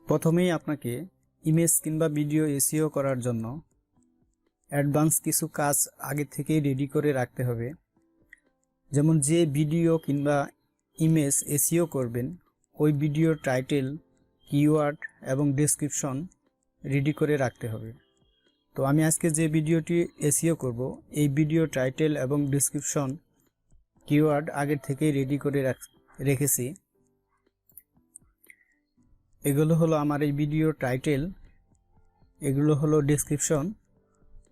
প্রথমেই আপনাকে ইমেজ কিংবা ভিডিও এসইও করার জন্য অ্যাডভান্স কিছু কাজ আগে থেকেই রেডি করে রাখতে হবে। যেমন যে ভিডিও কিংবা ইমেজ এসইও করবেন ওই ভিডিওর টাইটেল, কিওয়ার্ড এবং ডেসক্রিপশন রেডি করে রাখতে হবে। তো আমি আজকে যে ভিডিওটি এসইও করব এই ভিডিও টাইটেল এবং ডেসক্রিপশন, কিওয়ার্ড আগে থেকেই রেডি করে রেখেছি। এগুলো হলো আমার এই ভিডিও টাইটেল, এগুলো হলো ডেসক্রিপশন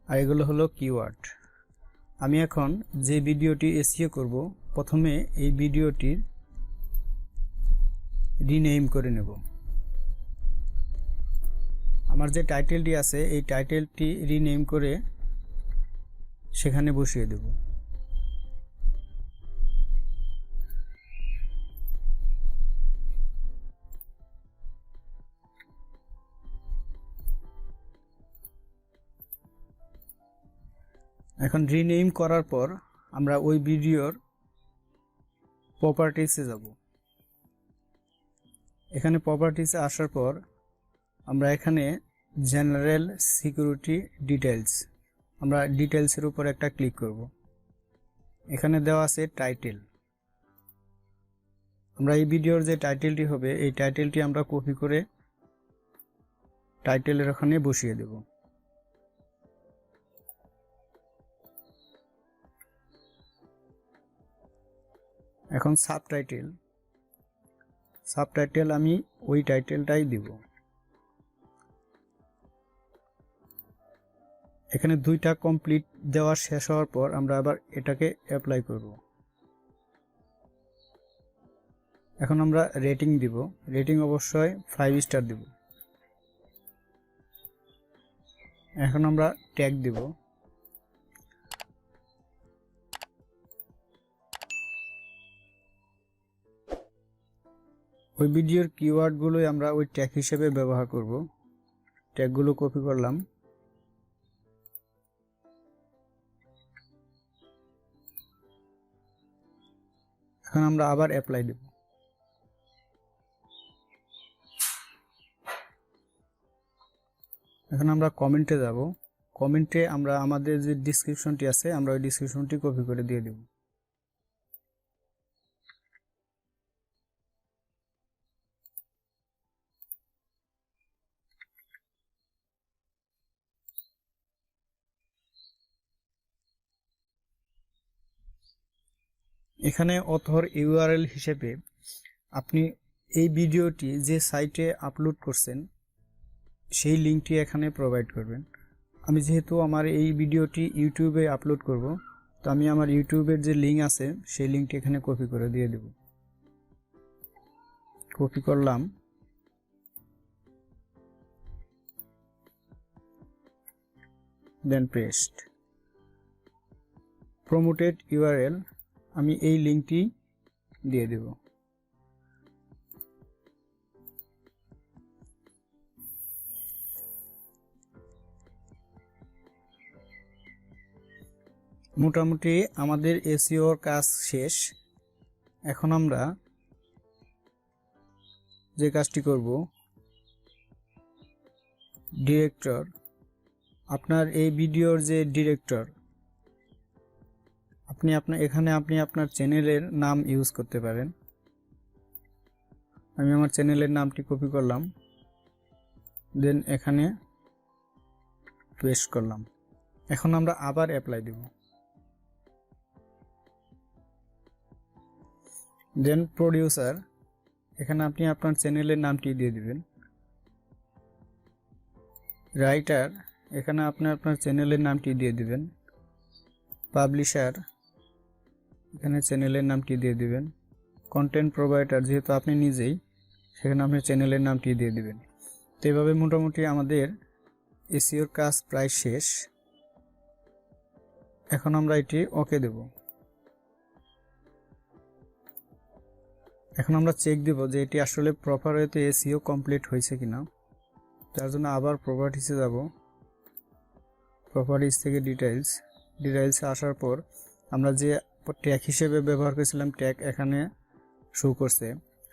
আর এগুলো হলো কিওয়ার্ড। আমি এখন যে ভিডিওটি এসইও করব প্রথমে এই ভিডিওটির রিনেম করে নেব। আমার যে টাইটেলটি আছে এই টাইটেলটি রিনেম করে সেখানে বসিয়ে দেব। এখন রিনেম করার পর আমরা ওই ভিডিওর প্রপার্টিসে যাব। এখানে প্রপার্টিসে আসার পর আমরা এখানে জেনারেল সিকিউরিটি ডিটেইলস, আমরা ডিটেইলসের উপর একটা ক্লিক করব। এখানে দেওয়া আছে টাইটেল। আমরা এই ভিডিওর যে টাইটেলটি হবে এই টাইটেলটি আমরা কপি করে টাইটেলের ওখানে বসিয়ে দেব। এখন সাবটাইটেল আমি ওই টাইটেলটাই দিব। এখানে দুইটা কমপ্লিট দেওয়া শেষ হওয়ার পর আমরা আবার এটাকে অ্যাপ্লাই করব। এখন আমরা রেটিং দিব, রেটিং অবশ্যই 5 স্টার দিব। এখন আমরা ট্যাগ দিব। ওই ভিডিওর কিওয়ার্ডগুলোই আমরা ওই ট্যাগ হিসেবে ব্যবহার করব। ট্যাগগুলো কপি করলাম। এখন আমরা আবার অ্যাপ্লাই দেব। এখন আমরা কমেন্টে যাব। কমেন্টে আমরা আমাদের যে ডেসক্রিপশনটি আছে আমরা ওই ডেসক্রিপশনটি কপি করে দিয়ে দেব। এখানে অথর ইউআরএল হিসেবে আপনি এই ভিডিওটি যে সাইটে আপলোড করছেন সেই লিঙ্কটি এখানে প্রোভাইড করবেন। আমি যেহেতু আমার এই ভিডিওটি ইউটিউবে আপলোড করব তো আমি আমার ইউটিউবের যে লিঙ্ক আছে সেই লিঙ্কটি এখানে কপি করে দিয়ে দেব। কপি করলাম। দেন পেস্ট। প্রমোটেড ইউআরএল আমি এই লিঙ্কটি দিয়ে দেব। মোটামুটি আমাদের এসইওর কাজ শেষ। এখন আমরা যে কাজটি করব, ডিরেক্টর, আপনার এই ভিডিওর যে ডিরেক্টর এখানে আপনি আপনার চ্যানেলের নাম ইউজ করতে পারেন। আমি আমার চ্যানেলের নামটি কপি করলাম, দেন এখানে পেস্ট করলাম। এখন আমরা আবার অ্যাপ্লাই দেব। দেন প্রোডিউসার, এখানে আপনি আপনার চ্যানেলের নামটি দিয়ে দিবেন। রাইটার, এখানে আপনি আপনার চ্যানেলের নামটি দিয়ে দিবেন। পাবলিশার, এখানে চ্যানেলের নামটি দিয়ে দিবেন। কন্টেন্ট প্রোভাইডার, যেহেতু আপনি নিজেই সেখানে আপনি চ্যানেলের নামটি দিয়ে দিবেন। তো এভাবে মোটামুটি আমাদের এসইওর কাজ প্রায় শেষ। এখন আমরা এটি ওকে দেব। এখন আমরা চেক দেব যে এটি আসলে প্রপার ওয়েতে এসইও কমপ্লিট হয়েছে কিনা। তার জন্য আবার প্রপার্টিসে যাব। প্রপার্টিস থেকে ডিটেইলসে আসার পর আমরা যে ট্যাগ হিসেবে ব্যবহার করেছিলাম ট্যাগ এখানে শো করছে।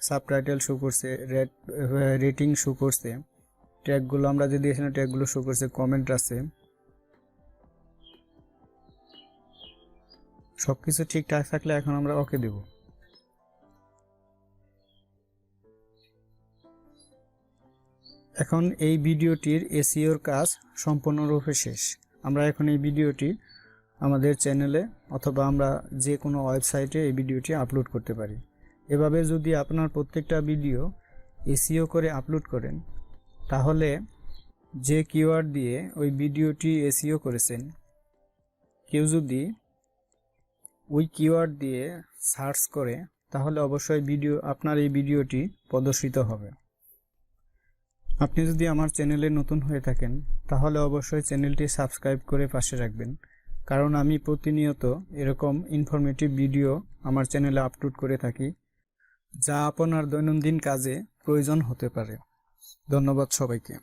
সাবটাইটেল শো করছে, রেটিং শো করছে, ট্যাগগুলো আমরা যদি এখানে ট্যাগগুলো শো করছে, কমেন্ট আছে, সবকিছু ঠিকঠাক থাকলে এখন আমরা ওকে দেব। এখন এই ভিডিওটির এসইওর কাজ সম্পূর্ণরূপে শেষ। আমরা এখন এই ভিডিওটি আমাদের চ্যানেলে অথবা আমরা যে কোনো ওয়েবসাইটে এই ভিডিওটি আপলোড করতে পারি। এভাবে যদি আপনার প্রত্যেকটা ভিডিও এসইও করে আপলোড করেন, তাহলে যে কিওয়ার্ড দিয়ে ওই ভিডিওটি এসইও করেছেন, কেউ যদি ওই কিওয়ার্ড দিয়ে সার্চ করে, তাহলে অবশ্যই আপনার এই ভিডিওটি প্রদর্শিত হবে। আপনি যদি আমার চ্যানেলে নতুন হয়ে থাকেন, তাহলে অবশ্যই চ্যানেলটি সাবস্ক্রাইব করে পাশে রাখবেন, কারণ আমি প্রতিনিয়ত এরকম ইনফরমেটিভ ভিডিও আমার চ্যানেলে আপলোড করে থাকি, যা আপনার দৈনন্দিন কাজে প্রয়োজন হতে পারে। ধন্যবাদ সবাইকে।